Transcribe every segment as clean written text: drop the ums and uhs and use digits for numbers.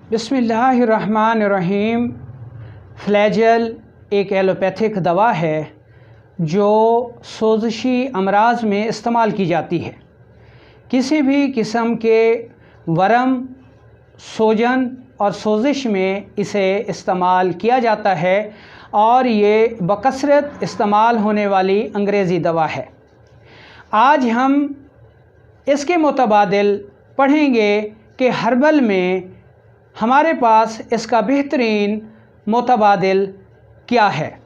बिस्मिल्लाहिर्रहमानिर्रहीम। फ्लैजेल एक एलोपैथिक दवा है जो सोज़शी अमराज़ में इस्तेमाल की जाती है। किसी भी किस्म के वरम, सोजन और सोजिश में इसे इस्तेमाल किया जाता है और ये बकसरत इस्तेमाल होने वाली अंग्रेज़ी दवा है। आज हम इसके मुतबादिल पढ़ेंगे कि हर्बल में हमारे पास इसका बेहतरीन मुतबादिल क्या है।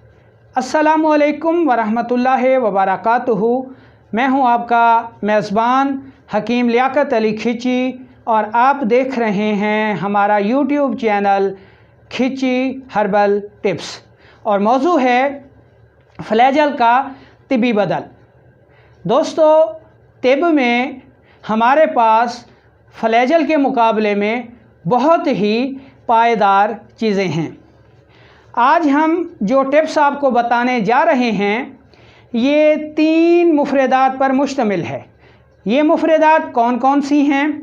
अस्सलामु अलैकुम वरहमतुल्लाहि वबरकातुहू। मैं हूं आपका मेज़बान हकीम लियाकत अली खिची और आप देख रहे हैं हमारा यूट्यूब चैनल खिची हर्बल टिप्स और मौजू है फ्लैजेल का तिबी बदल। दोस्तों, तिब में हमारे पास फ्लैजेल के मुकाबले में बहुत ही पायदार चीज़ें हैं। आज हम जो टिप्स आपको बताने जा रहे हैं ये 3 मुफरेदात पर मुश्तमिल है। ये मुफरेदात कौन कौन सी हैं?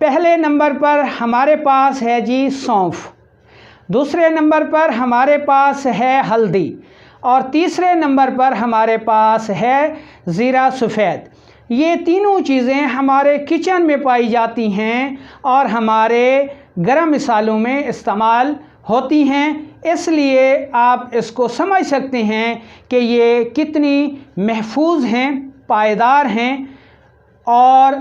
पहले नंबर पर हमारे पास है जी सौंफ, दूसरे नंबर पर हमारे पास है हल्दी और तीसरे नंबर पर हमारे पास है ज़ीरा सफ़ेद। ये तीनों चीज़ें हमारे किचन में पाई जाती हैं और हमारे गरम मसालों में इस्तेमाल होती हैं, इसलिए आप इसको समझ सकते हैं कि ये कितनी महफूज हैं, पायदार हैं और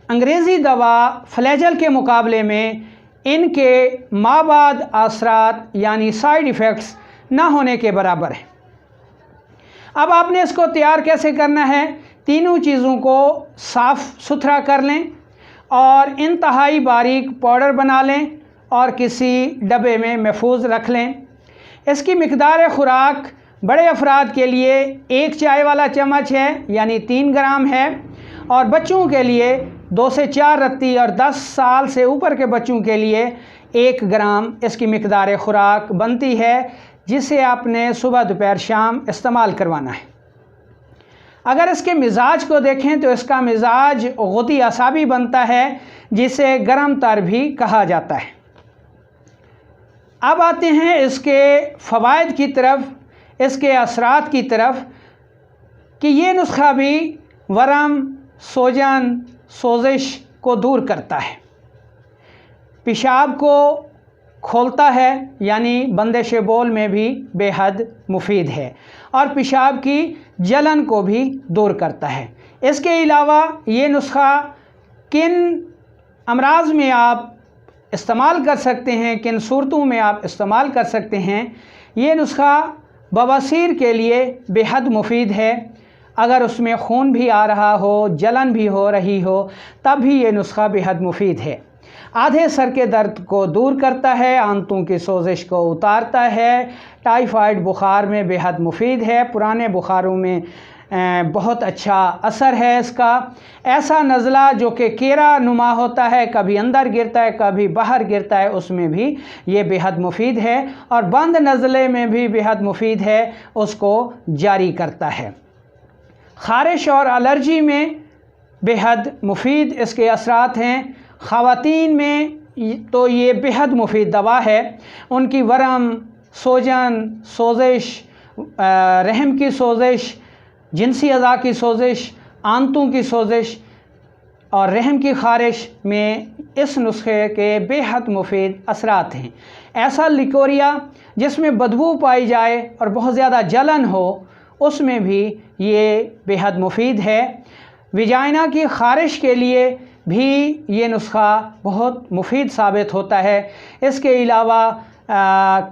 अंग्रेज़ी दवा फ्लैजेल के मुकाबले में इनके माबाद असरात यानी साइड इफ़ेक्ट्स ना होने के बराबर है। अब आपने इसको तैयार कैसे करना है? तीनों चीज़ों को साफ़ सुथरा कर लें और इंतहाई बारीक पाउडर बना लें और किसी डब्बे में महफूज रख लें। इसकी मिकदार खुराक बड़े अफराद के लिए 1 चाय वाला चम्मच है यानी 3 ग्राम है और बच्चों के लिए 2 से 4 रत्ती और 10 साल से ऊपर के बच्चों के लिए 1 ग्राम इसकी मिकदार खुराक बनती है, जिसे आपने सुबह दोपहर शाम इस्तेमाल करवाना है। अगर इसके मिजाज को देखें तो इसका मिजाज गुदी असाबी बनता है, जिसे गर्म तर भी कहा जाता है। अब आते हैं इसके फ़वाइद की तरफ, इसके असरात की तरफ कि ये नुस्खा भी वरम, सोजन, सोजिश को दूर करता है, पेशाब को खोलता है यानी बंदिश बोल में भी बेहद मुफीद है और पेशाब की जलन को भी दूर करता है। इसके अलावा ये नुस्खा किन अमराज में आप इस्तेमाल कर सकते हैं, किन सूरतों में आप इस्तेमाल कर सकते हैं? ये नुस्खा बवासीर के लिए बेहद मुफीद है। अगर उसमें खून भी आ रहा हो, जलन भी हो रही हो, तब भी ये नुस्खा बेहद मुफीद है। आधे सर के दर्द को दूर करता है, आंतों की सोजिश को उतारता है, टाइफाइड बुखार में बेहद मुफीद है, पुराने बुखारों में बहुत अच्छा असर है इसका। ऐसा नज़ला जो कि केरा नुमा होता है, कभी अंदर गिरता है कभी बाहर गिरता है, उसमें भी ये बेहद मुफीद है और बंद नज़ले में भी बेहद मुफीद है, उसको जारी करता है। ख़ारिश और एलर्जी में बेहद मुफीद इसके असरात हैं। ख़वातीन में तो ये बेहद मुफीद दवा है। उनकी वरम, सोजन, सोजिश, रहम की सोजिश, जिनसी अज़ा की सोजिश, आंतों की सोजिश और रहम की ख़ारिश में इस नुस्खे के बेहद मुफीद असरात हैं। ऐसा लिकोरिया जिसमें बदबू पाई जाए और बहुत ज़्यादा जलन हो, उसमें भी ये बेहद मुफीद है। विजाइना की ख़ारिश के लिए भी ये नुस्खा बहुत मुफीद साबित होता है। इसके अलावा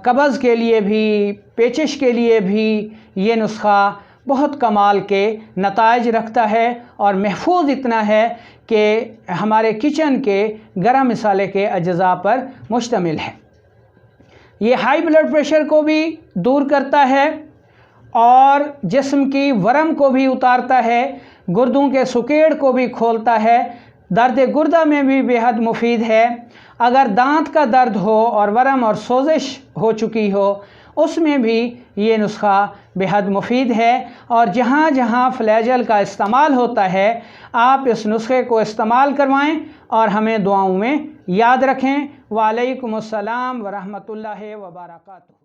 कब्ज़ के लिए भी, पेचिश के लिए भी ये नुस्खा बहुत कमाल के नताइज रखता है और महफूज इतना है कि हमारे किचन के गरम मसाले के अज्जा पर मुश्तमिल है। ये हाई ब्लड प्रेशर को भी दूर करता है और जिस्म की वरम को भी उतारता है, गुर्दों के सुकेड़ को भी खोलता है, दर्द गुर्दा में भी बेहद मुफीद है। अगर दांत का दर्द हो और वरम और सोजिश हो चुकी हो, उसमें भी ये नुस्खा बेहद मुफीद है। और जहाँ जहाँ फ्लैजेल का इस्तेमाल होता है, आप इस नुस्खे को इस्तेमाल करवाएं और हमें दुआओं में याद रखें। वालेकुमुस्सलाम व रहमतुल्लाहि व बरकातुहू।